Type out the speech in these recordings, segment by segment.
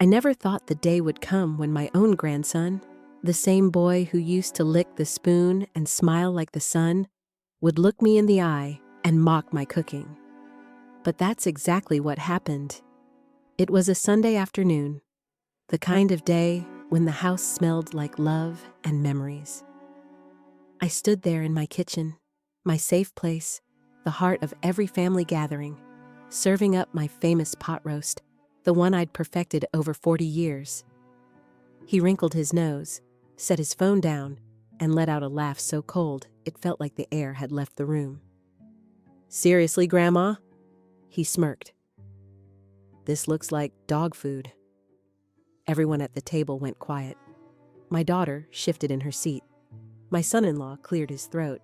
I never thought the day would come when my own grandson, the same boy who used to lick the spoon and smile like the sun, would look me in the eye and mock my cooking. But that's exactly what happened. It was a Sunday afternoon, the kind of day when the house smelled like love and memories. I stood there in my kitchen, my safe place, the heart of every family gathering, serving up my famous pot roast, the one I'd perfected over 40 years. He wrinkled his nose, set his phone down, and let out a laugh so cold it felt like the air had left the room. "Seriously, Grandma?" He smirked. "This looks like dog food." Everyone at the table went quiet. My daughter shifted in her seat. My son-in-law cleared his throat.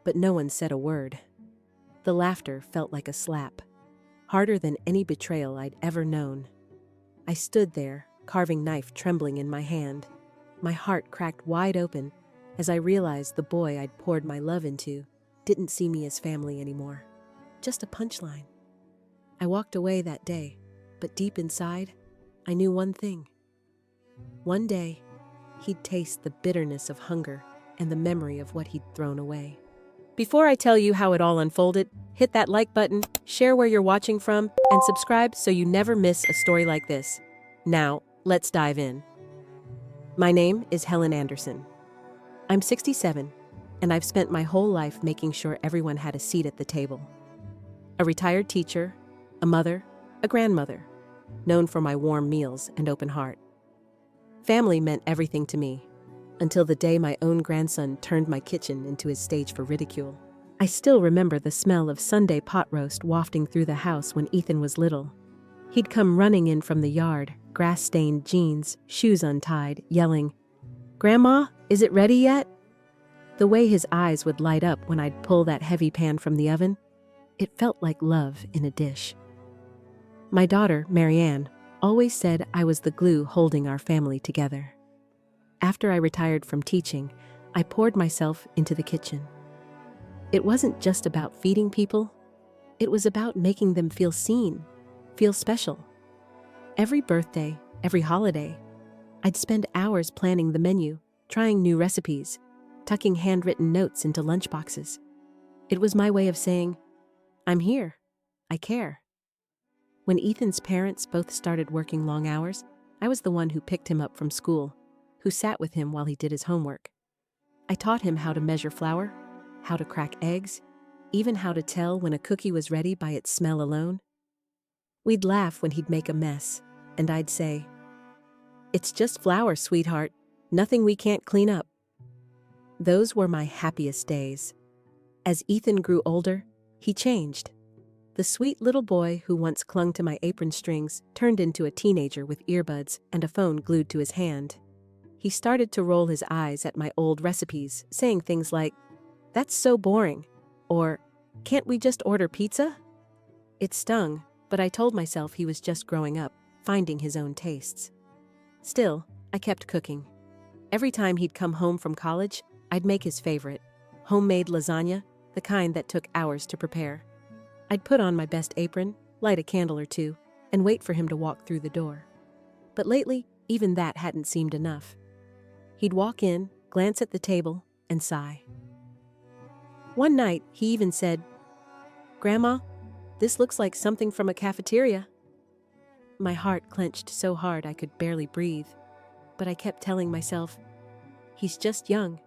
But no one said a word. The laughter felt like a slap, harder than any betrayal I'd ever known. I stood there, carving knife trembling in my hand. My heart cracked wide open as I realized the boy I'd poured my love into didn't see me as family anymore. Just a punchline. I walked away that day, but deep inside, I knew one thing. One day, he'd taste the bitterness of hunger and the memory of what he'd thrown away. Before I tell you how it all unfolded, hit that like button, share where you're watching from, and subscribe so you never miss a story like this. Now, let's dive in. My name is Helen Anderson. I'm 67, and I've spent my whole life making sure everyone had a seat at the table. A retired teacher, a mother, a grandmother, known for my warm meals and open heart. Family meant everything to me, until the day my own grandson turned my kitchen into his stage for ridicule. I still remember the smell of Sunday pot roast wafting through the house when Ethan was little. He'd come running in from the yard, grass-stained jeans, shoes untied, yelling, "Grandma, is it ready yet?" The way his eyes would light up when I'd pull that heavy pan from the oven, it felt like love in a dish. My daughter, Marianne, always said I was the glue holding our family together. After I retired from teaching, I poured myself into the kitchen. It wasn't just about feeding people. It was about making them feel seen, feel special. Every birthday, every holiday, I'd spend hours planning the menu, trying new recipes, tucking handwritten notes into lunchboxes. It was my way of saying, "I'm here. I care." When Ethan's parents both started working long hours, I was the one who picked him up from school, who sat with him while he did his homework. I taught him how to measure flour, how to crack eggs, even how to tell when a cookie was ready by its smell alone. We'd laugh when he'd make a mess, and I'd say, "It's just flour, sweetheart. Nothing we can't clean up." Those were my happiest days. As Ethan grew older, he changed. The sweet little boy who once clung to my apron strings turned into a teenager with earbuds and a phone glued to his hand. He started to roll his eyes at my old recipes, saying things like, "That's so boring," or "Can't we just order pizza?" It stung, but I told myself he was just growing up, finding his own tastes. Still, I kept cooking. Every time he'd come home from college, I'd make his favorite, homemade lasagna, the kind that took hours to prepare. I'd put on my best apron, light a candle or two, and wait for him to walk through the door. But lately, even that hadn't seemed enough. He'd walk in, glance at the table, and sigh. One night, he even said, "Grandma, this looks like something from a cafeteria." My heart clenched so hard I could barely breathe, but I kept telling myself, "He's just young.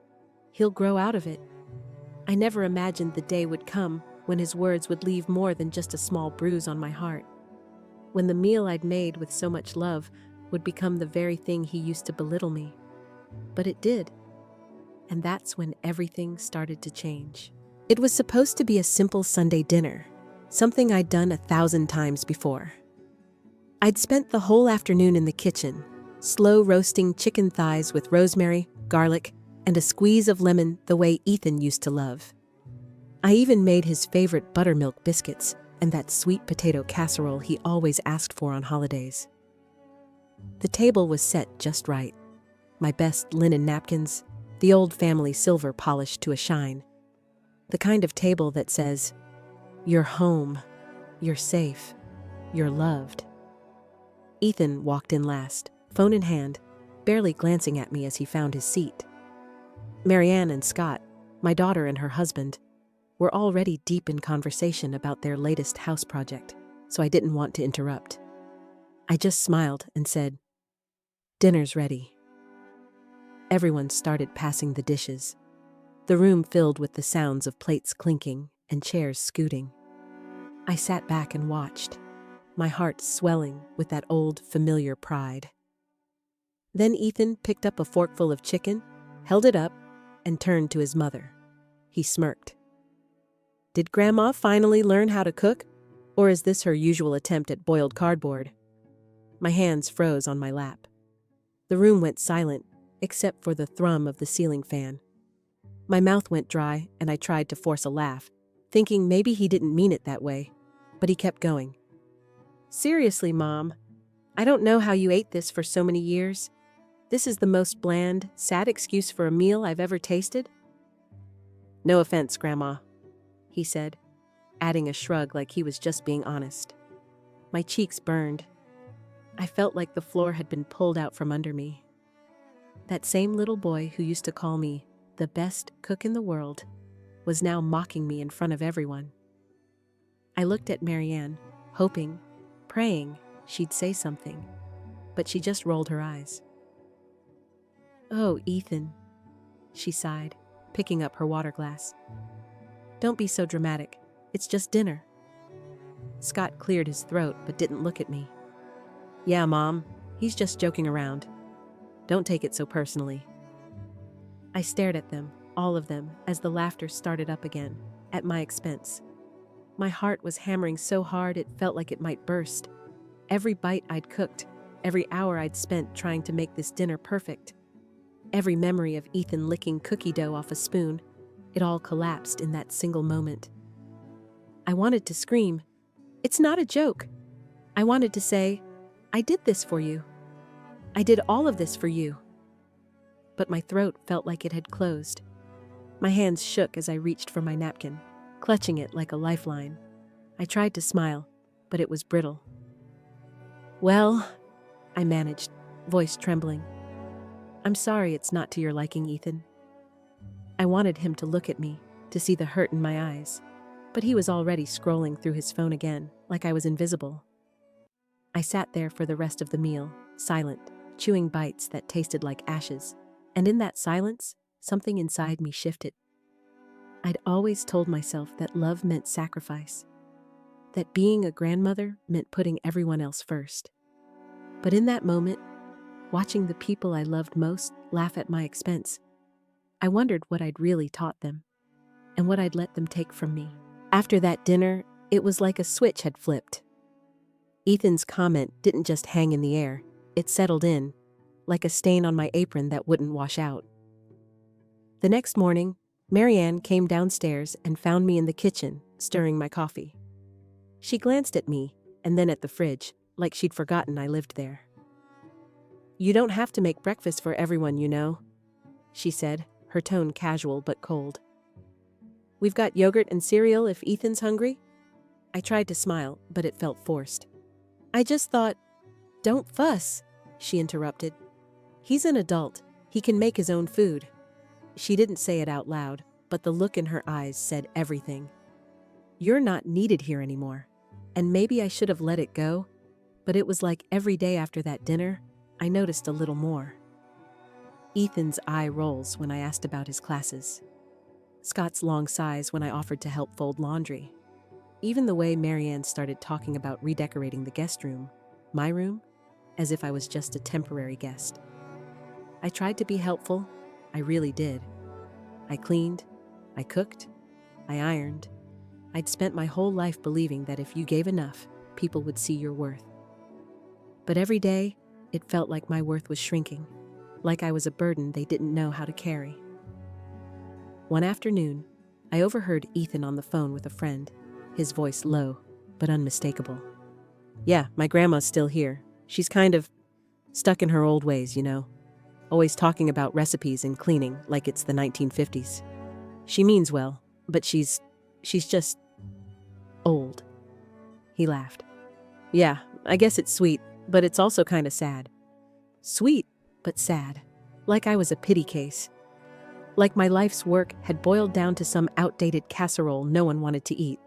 He'll grow out of it." I never imagined the day would come when his words would leave more than just a small bruise on my heart. When the meal I'd made with so much love would become the very thing he used to belittle me. But it did. And that's when everything started to change. It was supposed to be a simple Sunday dinner, something I'd done 1,000 times before. I'd spent the whole afternoon in the kitchen, slow roasting chicken thighs with rosemary, garlic, and a squeeze of lemon the way Ethan used to love. I even made his favorite buttermilk biscuits and that sweet potato casserole he always asked for on holidays. The table was set just right. My best linen napkins, the old family silver polished to a shine. The kind of table that says, "You're home, you're safe, you're loved." Ethan walked in last, phone in hand, barely glancing at me as he found his seat. Marianne and Scott, my daughter and her husband, were already deep in conversation about their latest house project, so I didn't want to interrupt. I just smiled and said, "Dinner's ready." Everyone started passing the dishes. The room filled with the sounds of plates clinking and chairs scooting. I sat back and watched, my heart swelling with that old, familiar pride. Then Ethan picked up a forkful of chicken, held it up, and turned to his mother. He smirked. "Did Grandma finally learn how to cook? Or is this her usual attempt at boiled cardboard?" My hands froze on my lap. The room went silent, except for the thrum of the ceiling fan. My mouth went dry, and I tried to force a laugh, thinking maybe he didn't mean it that way, but he kept going. "Seriously, Mom, I don't know how you ate this for so many years. This is the most bland, sad excuse for a meal I've ever tasted." "No offense, Grandma," he said, adding a shrug like he was just being honest. My cheeks burned. I felt like the floor had been pulled out from under me. That same little boy who used to call me the best cook in the world was now mocking me in front of everyone. I looked at Marianne, hoping, praying she'd say something, but she just rolled her eyes. "Oh, Ethan," she sighed, picking up her water glass. "Don't be so dramatic. It's just dinner." Scott cleared his throat but didn't look at me. "Yeah, Mom, he's just joking around. Don't take it so personally." I stared at them, all of them, as the laughter started up again, at my expense. My heart was hammering so hard it felt like it might burst. Every bite I'd cooked, every hour I'd spent trying to make this dinner perfect, every memory of Ethan licking cookie dough off a spoon, it all collapsed in that single moment. I wanted to scream, "It's not a joke." I wanted to say, "I did this for you. I did all of this for you." But my throat felt like it had closed. My hands shook as I reached for my napkin, clutching it like a lifeline. I tried to smile, but it was brittle. "Well," I managed, voice trembling. "I'm sorry it's not to your liking, Ethan." I wanted him to look at me, to see the hurt in my eyes, but he was already scrolling through his phone again, like I was invisible. I sat there for the rest of the meal, silent, chewing bites that tasted like ashes, and in that silence, something inside me shifted. I'd always told myself that love meant sacrifice, that being a grandmother meant putting everyone else first. But in that moment, watching the people I loved most laugh at my expense, I wondered what I'd really taught them, and what I'd let them take from me. After that dinner, it was like a switch had flipped. Ethan's comment didn't just hang in the air, it settled in, like a stain on my apron that wouldn't wash out. The next morning, Marianne came downstairs and found me in the kitchen, stirring my coffee. She glanced at me, and then at the fridge, like she'd forgotten I lived there. "You don't have to make breakfast for everyone, you know," she said, her tone casual but cold. "We've got yogurt and cereal if Ethan's hungry." I tried to smile, but it felt forced. "I just thought—" "Don't fuss," she interrupted. "He's an adult. He can make his own food." She didn't say it out loud, but the look in her eyes said everything. "You're not needed here anymore." And maybe I should have let it go, but it was like every day after that dinner, I noticed a little more. Ethan's eye rolls when I asked about his classes. Scott's long sighs when I offered to help fold laundry. Even the way Marianne started talking about redecorating the guest room, my room, as if I was just a temporary guest. I tried to be helpful, I really did. I cleaned, I cooked, I ironed. I'd spent my whole life believing that if you gave enough, people would see your worth. But every day, it felt like my worth was shrinking, like I was a burden they didn't know how to carry. One afternoon, I overheard Ethan on the phone with a friend, his voice low, but unmistakable. "Yeah, my grandma's still here. She's kind of stuck in her old ways, you know. Always talking about recipes and cleaning like it's the 1950s. She means well, but she's just old." He laughed. "Yeah, I guess it's sweet, But it's also kinda sad. Sweet, but sad. Like I was a pity case. Like my life's work had boiled down to some outdated casserole no one wanted to eat.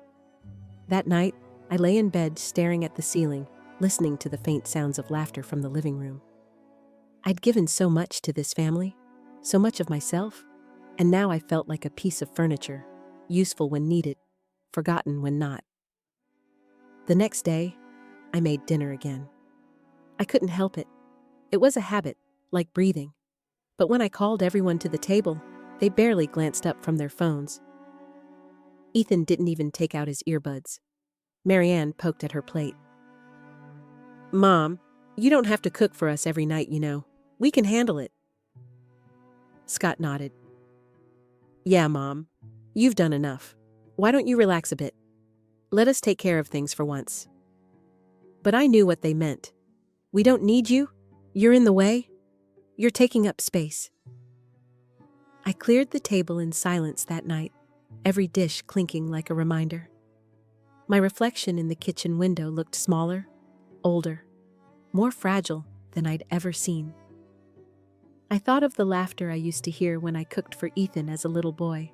That night, I lay in bed staring at the ceiling, listening to the faint sounds of laughter from the living room. I'd given so much to this family, so much of myself, and now I felt like a piece of furniture, useful when needed, forgotten when not. The next day, I made dinner again. I couldn't help it. It was a habit, like breathing. But when I called everyone to the table, they barely glanced up from their phones. Ethan didn't even take out his earbuds. Marianne poked at her plate. "Mom, you don't have to cook for us every night, you know. We can handle it." Scott nodded. "Yeah, Mom. You've done enough. Why don't you relax a bit? Let us take care of things for once." But I knew what they meant. "We don't need you. You're in the way. You're taking up space." I cleared the table in silence that night, every dish clinking like a reminder. My reflection in the kitchen window looked smaller, older, more fragile than I'd ever seen. I thought of the laughter I used to hear when I cooked for Ethan as a little boy,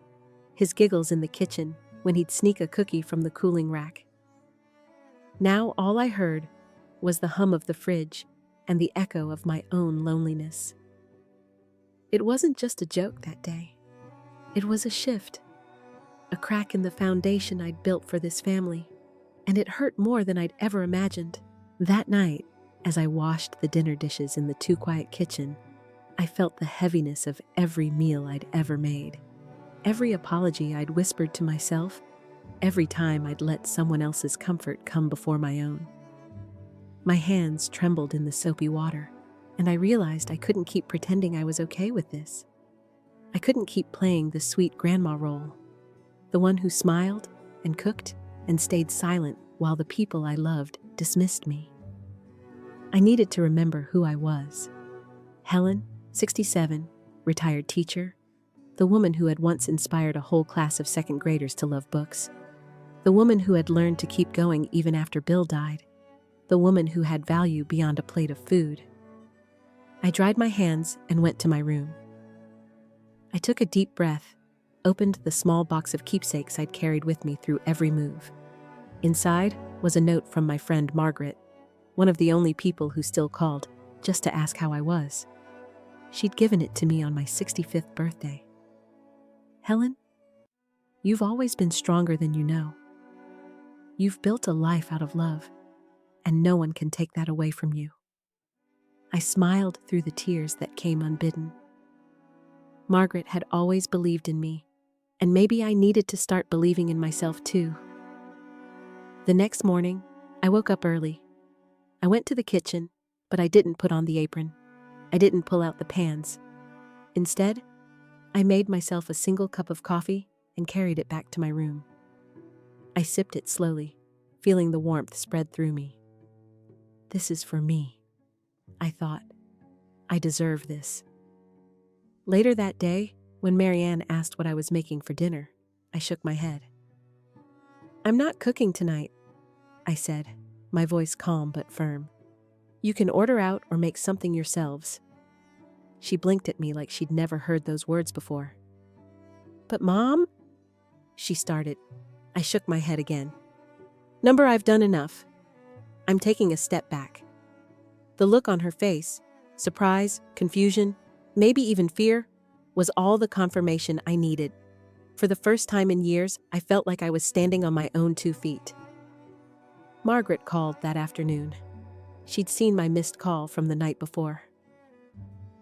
his giggles in the kitchen when he'd sneak a cookie from the cooling rack. Now all I heard was the hum of the fridge and the echo of my own loneliness. It wasn't just a joke that day. It was a shift, a crack in the foundation I'd built for this family, and it hurt more than I'd ever imagined. That night, as I washed the dinner dishes in the too quiet kitchen, I felt the heaviness of every meal I'd ever made, every apology I'd whispered to myself, every time I'd let someone else's comfort come before my own. My hands trembled in the soapy water, and I realized I couldn't keep pretending I was okay with this. I couldn't keep playing the sweet grandma role, the one who smiled and cooked and stayed silent while the people I loved dismissed me. I needed to remember who I was. Helen, 67, retired teacher, the woman who had once inspired a whole class of second graders to love books, the woman who had learned to keep going even after Bill died, the woman who had value beyond a plate of food. I dried my hands and went to my room. I took a deep breath, opened the small box of keepsakes I'd carried with me through every move. Inside was a note from my friend Margaret, one of the only people who still called, just to ask how I was. She'd given it to me on my 65th birthday. "Helen, you've always been stronger than you know. You've built a life out of love, and no one can take that away from you." I smiled through the tears that came unbidden. Margaret had always believed in me, and maybe I needed to start believing in myself too. The next morning, I woke up early. I went to the kitchen, but I didn't put on the apron. I didn't pull out the pans. Instead, I made myself a single cup of coffee and carried it back to my room. I sipped it slowly, feeling the warmth spread through me. "This is for me," I thought. "I deserve this." Later that day, when Marianne asked what I was making for dinner, I shook my head. "I'm not cooking tonight," I said, my voice calm but firm. "You can order out or make something yourselves." She blinked at me like she'd never heard those words before. "But Mom?" she started. I shook my head again. "Number, I've done enough. I'm taking a step back." The look on her face, surprise, confusion, maybe even fear, was all the confirmation I needed. For the first time in years, I felt like I was standing on my own 2 feet. Margaret called that afternoon. She'd seen my missed call from the night before.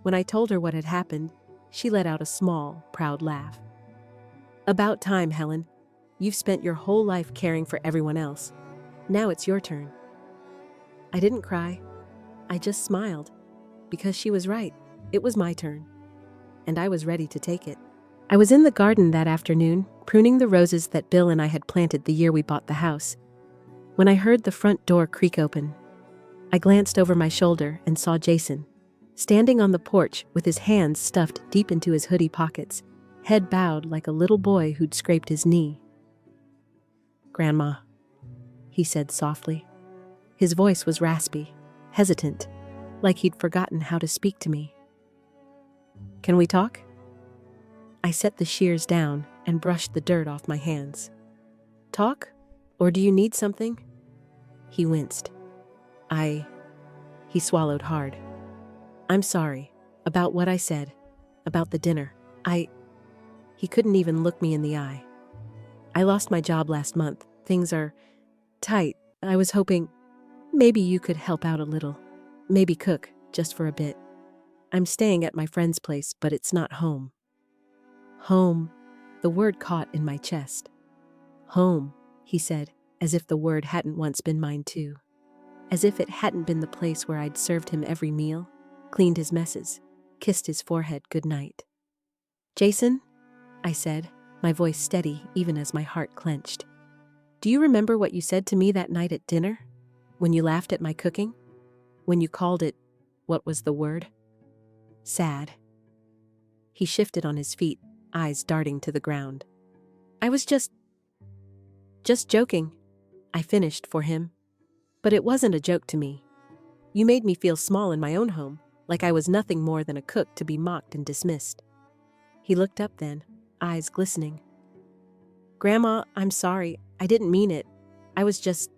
When I told her what had happened, she let out a small, proud laugh. "About time, Helen. You've spent your whole life caring for everyone else. Now it's your turn." I didn't cry. I just smiled, because she was right. It was my turn, and I was ready to take it. I was in the garden that afternoon, pruning the roses that Bill and I had planted the year we bought the house, when I heard the front door creak open. I glanced over my shoulder and saw Jason, standing on the porch with his hands stuffed deep into his hoodie pockets, head bowed like a little boy who'd scraped his knee. "Grandma," he said softly. His voice was raspy, hesitant, like he'd forgotten how to speak to me. "Can we talk?" I set the shears down and brushed the dirt off my hands. "Talk? Or do you need something?" He winced. He swallowed hard. "I'm sorry. About what I said. About the dinner. He couldn't even look me in the eye. "I lost my job last month. Things are tight. I was hoping maybe you could help out a little. Maybe cook, just for a bit. I'm staying at my friend's place, but it's not home." Home. The word caught in my chest. "Home," he said, as if the word hadn't once been mine too. As if it hadn't been the place where I'd served him every meal, cleaned his messes, kissed his forehead goodnight. "Jason," I said, my voice steady even as my heart clenched. "Do you remember what you said to me that night at dinner? When you laughed at my cooking? When you called it, what was the word? Sad." He shifted on his feet, eyes darting to the ground. "I was just joking," I finished for him. "But it wasn't a joke to me. You made me feel small in my own home, like I was nothing more than a cook to be mocked and dismissed." He looked up then, eyes glistening. "Grandma, I'm sorry. I didn't mean it. I was just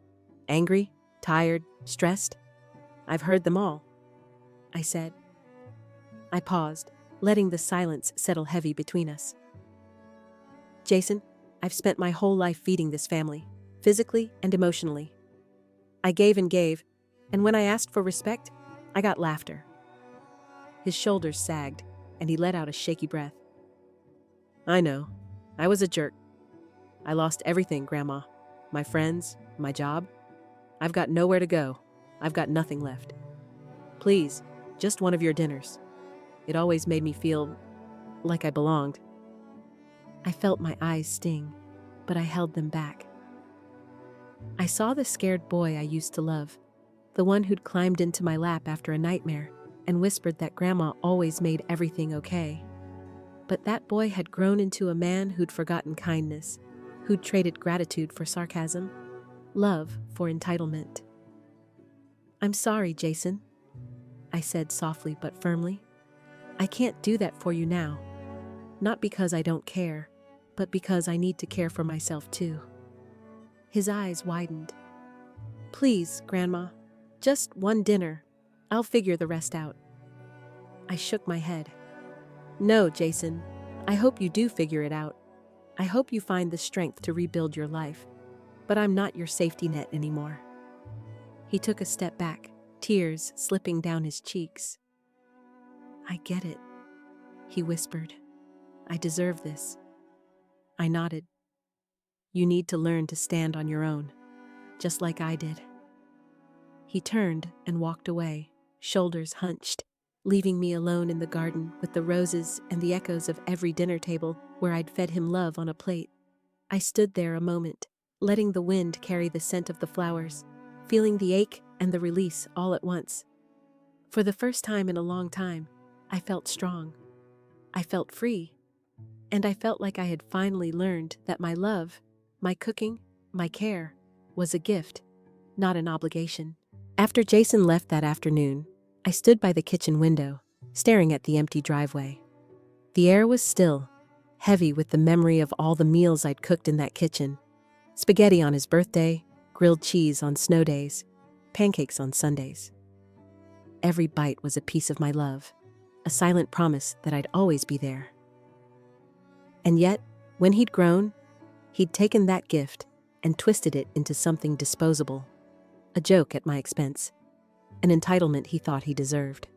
angry, tired, stressed. I've heard them all," I said. I paused, letting the silence settle heavy between us. "Jason, I've spent my whole life feeding this family, physically and emotionally. I gave, and when I asked for respect, I got laughter." His shoulders sagged, and he let out a shaky breath. "I know. I was a jerk. I lost everything, Grandma. My friends, my job. I've got nowhere to go. I've got nothing left. Please, just one of your dinners. It always made me feel like I belonged." I felt my eyes sting, but I held them back. I saw the scared boy I used to love, the one who'd climbed into my lap after a nightmare and whispered that Grandma always made everything okay. But that boy had grown into a man who'd forgotten kindness, who'd traded gratitude for sarcasm, love for entitlement. "I'm sorry, Jason," I said softly but firmly. "I can't do that for you now. Not because I don't care, but because I need to care for myself too." His eyes widened. "Please, Grandma, just one dinner. I'll figure the rest out." I shook my head. "No, Jason, I hope you do figure it out. I hope you find the strength to rebuild your life. But I'm not your safety net anymore." He took a step back, tears slipping down his cheeks. "I get it," he whispered. "I deserve this." I nodded. "You need to learn to stand on your own, just like I did." He turned and walked away, shoulders hunched, leaving me alone in the garden with the roses and the echoes of every dinner table where I'd fed him love on a plate. I stood there a moment, letting the wind carry the scent of the flowers, feeling the ache and the release all at once. For the first time in a long time, I felt strong. I felt free. And I felt like I had finally learned that my love, my cooking, my care, was a gift, not an obligation. After Jason left that afternoon, I stood by the kitchen window, staring at the empty driveway. The air was still, heavy with the memory of all the meals I'd cooked in that kitchen. Spaghetti on his birthday, grilled cheese on snow days, pancakes on Sundays. Every bite was a piece of my love, a silent promise that I'd always be there. And yet, when he'd grown, he'd taken that gift and twisted it into something disposable, a joke at my expense, an entitlement he thought he deserved.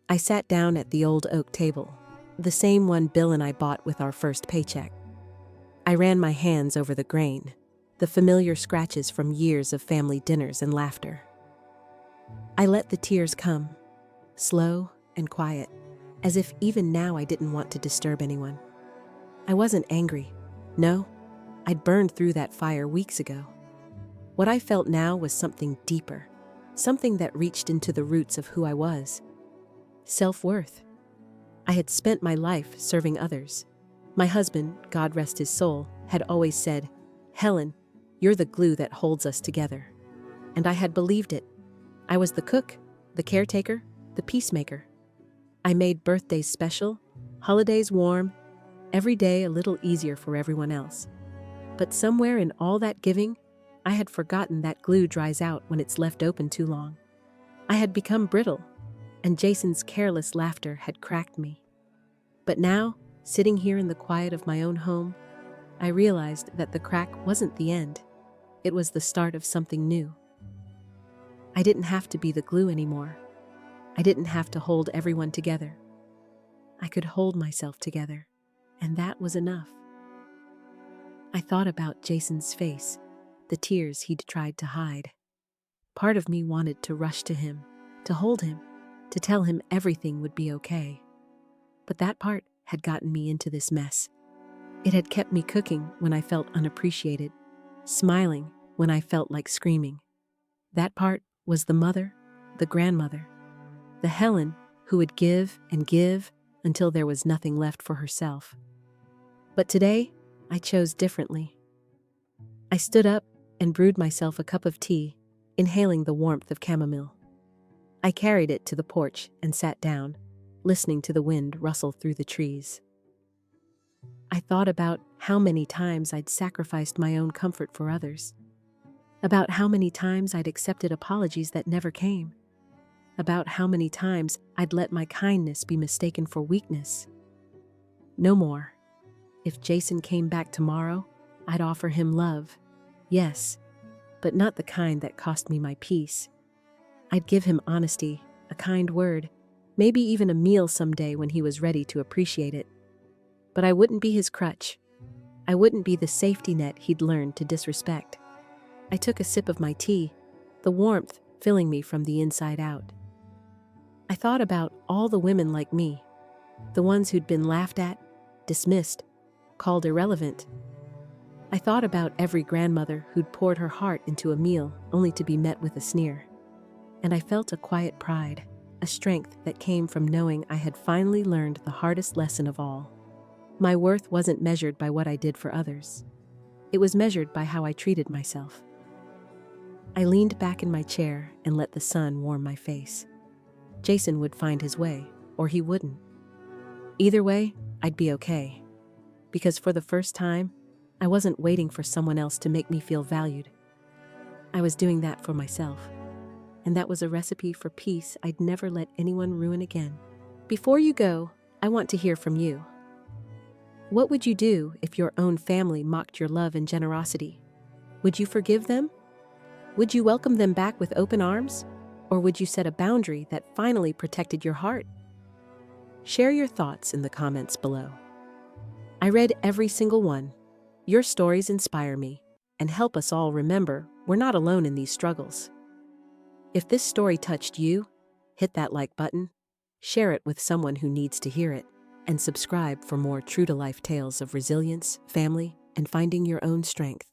I sat down at the old oak table, the same one Bill and I bought with our first paycheck. I ran my hands over the grain, the familiar scratches from years of family dinners and laughter. I let the tears come, slow and quiet, as if even now I didn't want to disturb anyone. I wasn't angry. No, I'd burned through that fire weeks ago. What I felt now was something deeper, something that reached into the roots of who I was. Self-worth. I had spent my life serving others. My husband, God rest his soul, had always said, "Helen, you're the glue that holds us together." And I had believed it. I was the cook, the caretaker, the peacemaker. I made birthdays special, holidays warm, every day a little easier for everyone else. But somewhere in all that giving, I had forgotten that glue dries out when it's left open too long. I had become brittle, and Jason's careless laughter had cracked me. But now, sitting here in the quiet of my own home, I realized that the crack wasn't the end. It was the start of something new. I didn't have to be the glue anymore. I didn't have to hold everyone together. I could hold myself together, and that was enough. I thought about Jason's face, the tears he'd tried to hide. Part of me wanted to rush to him, to hold him, to tell him everything would be okay. But that part had gotten me into this mess. It had kept me cooking when I felt unappreciated, smiling when I felt like screaming. That part was the mother, the grandmother, the Helen who would give and give until there was nothing left for herself. But today, I chose differently. I stood up and brewed myself a cup of tea, inhaling the warmth of chamomile. I carried it to the porch and sat down, listening to the wind rustle through the trees. I thought about how many times I'd sacrificed my own comfort for others, about how many times I'd accepted apologies that never came, about how many times I'd let my kindness be mistaken for weakness. No more. If Jason came back tomorrow, I'd offer him love, yes, but not the kind that cost me my peace. I'd give him honesty, a kind word, maybe even a meal someday when he was ready to appreciate it. But I wouldn't be his crutch. I wouldn't be the safety net he'd learned to disrespect. I took a sip of my tea, the warmth filling me from the inside out. I thought about all the women like me, the ones who'd been laughed at, dismissed, called irrelevant. I thought about every grandmother who'd poured her heart into a meal only to be met with a sneer. And I felt a quiet pride, a strength that came from knowing I had finally learned the hardest lesson of all. My worth wasn't measured by what I did for others. It was measured by how I treated myself. I leaned back in my chair and let the sun warm my face. Jason would find his way, or he wouldn't. Either way, I'd be okay. Because for the first time, I wasn't waiting for someone else to make me feel valued. I was doing that for myself. And that was a recipe for peace I'd never let anyone ruin again. Before you go, I want to hear from you. What would you do if your own family mocked your love and generosity? Would you forgive them? Would you welcome them back with open arms? Or would you set a boundary that finally protected your heart? Share your thoughts in the comments below. I read every single one. Your stories inspire me and help us all remember we're not alone in these struggles. If this story touched you, hit that like button, share it with someone who needs to hear it, and subscribe for more true-to-life tales of resilience, family, and finding your own strength.